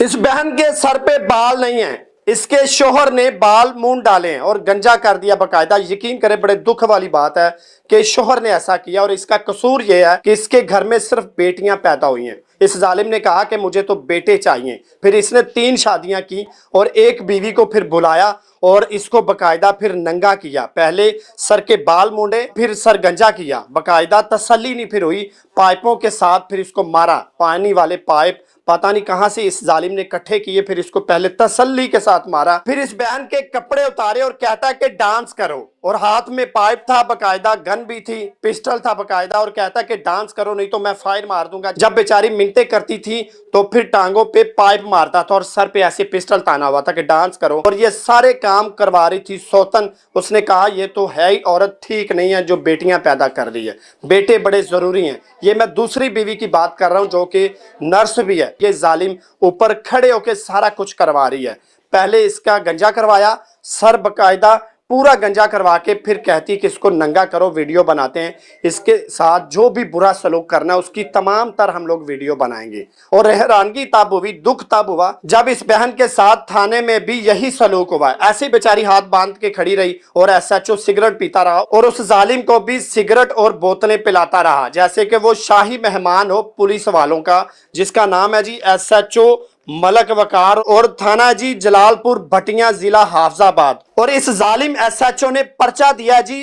इस बहन के सर पे बाल नहीं है, इसके शोहर ने बाल मूंड डाले हैं और गंजा कर दिया बकायदा। यकीन करें बड़े दुख वाली बात है कि शोहर ने ऐसा किया और इसका कसूर यह है कि इसके घर में सिर्फ बेटियां पैदा हुई हैं। इस जालिम ने कहा कि मुझे तो बेटे चाहिए, फिर इसने 3 शादियां की और एक बीवी को फिर बुलाया और इसको बकायदा फिर नंगा किया। पहले सर के बाल मूंडे, फिर सर गंजा किया। बकायदा तसल्ली नहीं फिर हुई, पाइपों के साथ फिर इसको मारा। पानी वाले पाइप पता नहीं कहां से इस जालिम ने इकट्ठे किए, फिर इसको पहले तसल्ली के साथ मारा। फिर इस बहन के कपड़े उतारे और कहता कि डांस करो, और हाथ में पाइप था, बकायदा गन भी थी, पिस्टल था बकायदा, और कहता कि डांस करो नहीं तो मैं फायर मार दूंगा। जब बेचारी मिनटे करती थी तो फिर टांगों पे पाइप मारता था और सर पे ऐसे पिस्टल ताना हुआ था कि डांस करो, और ये सारे काम करवा रही थी सौतन। उसने कहा ये तो है ही औरत ठीक नहीं है जो बेटियां पैदा कर रही है, बेटे बड़े जरूरी हैं। ये मैं दूसरी बीवी की बात कर रहा हूं जो कि नर्स भी है। ये जालिम ऊपर खड़े होकर सारा कुछ करवा रही है। पहले इसका गंजा करवाया, सर बकायदा पूरा गंजा करवा के फिर कहती कि इसको नंगा करो, वीडियो बनाते हैं, इसके साथ जो भी बुरा सलूक करना है उसकी तमाम तर हम लोग वीडियो बनाएंगे। और हैरानगी तब हुई, दुख तब हुआ जब इस बहन के साथ थाने में भी यही सलूक हुआ। ऐसी बेचारी हाथ बांध के खड़ी रही और एसएचओ सिगरेट पीता रहा और उस जालिम को भी सिगरेट और बोतलें पिलाता रहा जैसे कि वो शाही मेहमान हो पुलिस वालों का, जिसका नाम है जी एसएचओ मलक वकार और थाना जी जलालपुर भटिया जिला हाफजाबाद। और इस जालिम एसएचओ ने पर्चा दिया जी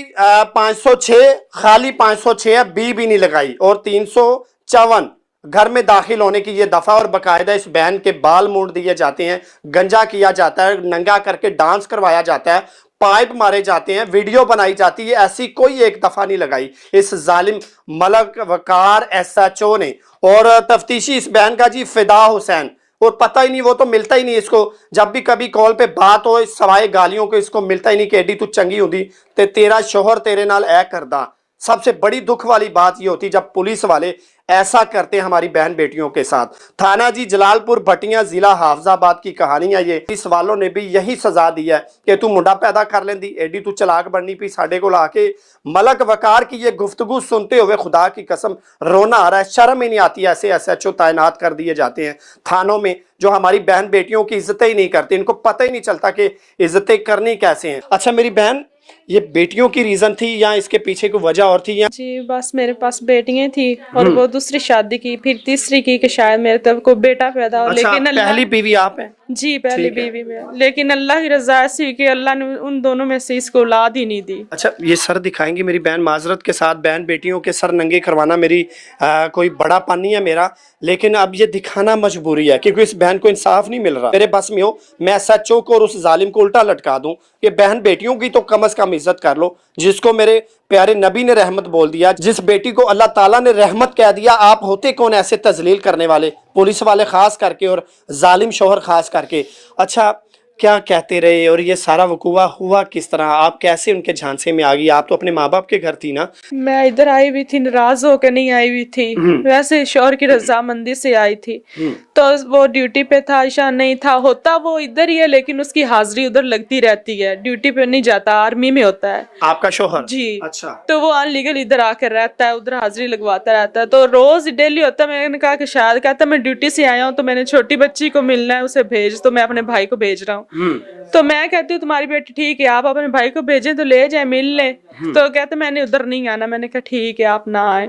506, खाली 506 है, बी भी नहीं लगाई, और 354 घर में दाखिल होने की ये दफा। और बकायदा इस बहन के बाल मूंड दिए जाते हैं, गंजा किया जाता है, नंगा करके डांस करवाया जाता है, पाइप मारे जाते हैं, वीडियो बनाई जाती है। ऐसी कोई एक दफा नहीं लगाई इस जालिम मलक वकार एसएचओ ने। और तफ्तीशी इस बहन का जी फिदा हुसैन, और पता ही नहीं, वो तो मिलता ही नहीं इसको। जब भी कभी कॉल पे बात हो सवाए गालियों को इसको मिलता ही नहीं कि एडी तू चंगी होती ते तेरा शोहर तेरे नाल ऐ करदा। सबसे बड़ी दुख वाली बात ये होती जब पुलिस वाले ऐसा करते हैं हमारी बहन बेटियों के साथ। थाना जी जलालपुर भटिया जिला हाफजाबाद की कहानी है ये। इस वालों ने भी यही सजा दी है कि तू मुंडा पैदा कर लेंदी, एडी तू चलाक बननी पी साडे को आके। मलक वकार की ये गुफ्तगू सुनते हुए खुदा की कसम रोना आ रहा है, शर्म ही नहीं आती। ऐसे एसएचओ तैनात कर दिए जाते हैं थानों में जो हमारी बहन बेटियों की इज्जतें ही नहीं करते, इनको पता ही नहीं चलता कि इज्जतें करनी कैसे हैं। अच्छा मेरी बहन, ये बेटियों की रीजन थी या इसके पीछे कोई वजह और थी? या जी बस मेरे पास बेटियां थी और वो दूसरी शादी की, फिर तीसरी की कि शायद मेरे तब को बेटा पैदा हो। अच्छा, लेकिन पहली बीवी आप हैं? जी पहली बीवी में, लेकिन अल्लाह की रजा ऐसी कि अल्लाह ने उन दोनों में से इसको औलाद ही नहीं दी। अच्छा ये सर दिखाएंगी मेरी बहन? माजरत के साथ बहन बेटियों के सर नंगे करवाना मेरी कोई बड़ा पान नहीं है मेरा, लेकिन अब ये दिखाना मजबूरी है क्योंकि इस बहन को इंसाफ नहीं मिल रहा। मेरे बस में हो मैं एसएचओ को और उस जालिम को उल्टा लटका दूं कि बहन बेटियों की तो कम से कम इज्जत कर लो, जिसको मेरे प्यारे नबी ने रहमत बोल दिया, जिस बेटी को अल्लाह ताला ने रहमत कह दिया। आप होते कौन ऐसे तजलील करने वाले, पुलिस वाले खास करके और जालिम शोहर खास करके। अच्छा क्या कहते रहे और ये सारा वकूआ हुआ किस तरह? आप कैसे उनके झांसे में आ गई? आप तो अपने माँ बाप के घर थी ना? मैं इधर आई हुई थी, नाराज होकर नहीं आई हुई थी, वैसे शोहर की रजामंदी से आई थी। तो वो ड्यूटी पे था, ईशान नहीं था, होता वो इधर ही है लेकिन उसकी हाजिरी उधर लगती रहती है, ड्यूटी पे नहीं जाता, आर्मी में होता है आपका शोहर? जी। अच्छा। तो वो अनलीगल इधर आकर रहता है, उधर हाजिरी लगवाता रहता है, तो रोज डेली होता है। मैंने कहा कि शायद कहता मैं ड्यूटी से आया हूँ तो मैंने छोटी बच्ची को मिलना है, उसे भेज, तो मैं अपने भाई को भेज रहा हूँ। तो मैं कहती हूँ तुम्हारी बेटी ठीक है, आप अपने भाई को भेजें तो ले जाए मिल ले। तो कहते मैंने उधर नहीं आना। मैंने कहा ठीक है आप ना आए।